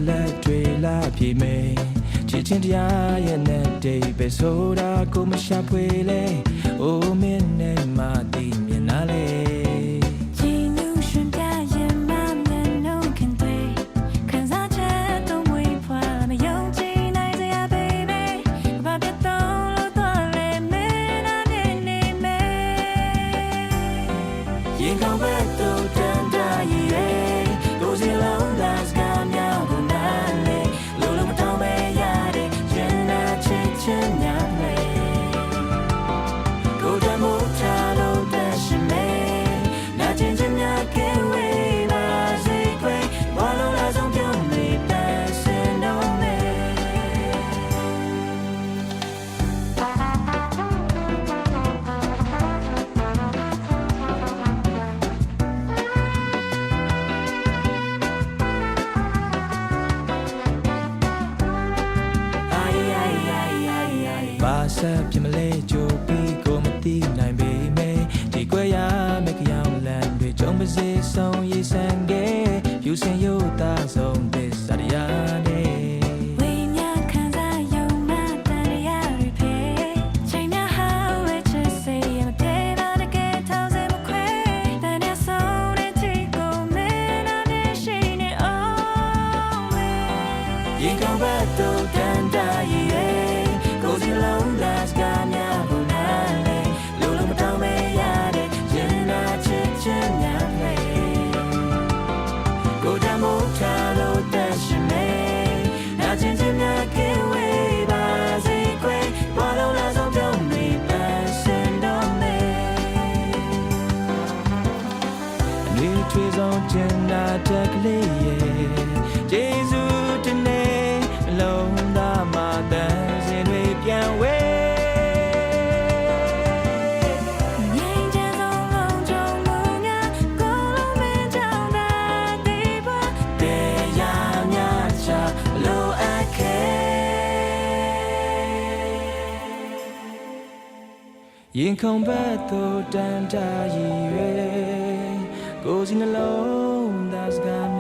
လက်တွေလာပြေမေချစ်ချင်းတရားရဲ့နဲ့တိတ်ပဲဆိုတာကိုမရှာဖွေလေအိုးမင်းနဲ့မသိမြင်လာလေရင်ကောင်းဘက်သို့တန်တားရဲ့ကိုယ်စီလုံးသားစကားများကိုနားလေလိုလိုမတောင်းပဲရတဲ့ရင်နာချစ်ချင်များလေကိုယ်တမို့ထားလို့တရှိမေနာကျင်ချင်များကဲဝေးပါစေခွေဘာလို့လဲဆုံးပြုံးနေတတ်စင်တော့မေဆက်ပြမလဲကြိုပြီးကိုမသိနိုင်ပေမဲ့ဒီကွယ်ရမကြောင်လန်တွေကြုံပါစေဆုံးရေးဆန်ခဲ့ဖြူစင်ရိုးသားဆုံးသစ္စာတရားနဲ့ဝိညာဉ်ခံစားယုံမှတန်တရားတွေဖြစ်ချိန်များဟာဝဲချစ်စေရမတဲပါတကယ်ထောက်စဲမခွဲတန်တဲ့ဆုံးတဲ့ချစ်ကိုမင်းနာနဲ့ရှိနေအောင်ရင်ကောင်းဘက်သို့တန်တားရဲ့ကိုယ်စီလုံးသားစကားများကိုနားလေလိုလိုမတောင်းပဲရတဲ့ရင်နာချစ်ချင်များလေကိုယ်တမို့ထားလို့တရှိမေနာကျင်ချင်များကဲဝေးပါစေခွေဘာလို့လဲဆုံးပြုံးနေပါစင်တော့မေနေထွေးဆုံးချင်တာတက်ကလေးရဲ့ကျေးဇူးတင်နေလုံးသားမှာတန်စင်တွေပြန်ဝဲငြိမ်းချမ်းဆုံးလုံးကြုံမှုများကိုလုံးမင်းကြောင့်သာဒီပါတရားများချလိုအပ်ခဲ့ရင်ခုန်ဘက်သို့တန်တာရည်ရွယ်ကိုယ်စီနှလုံးသားစကား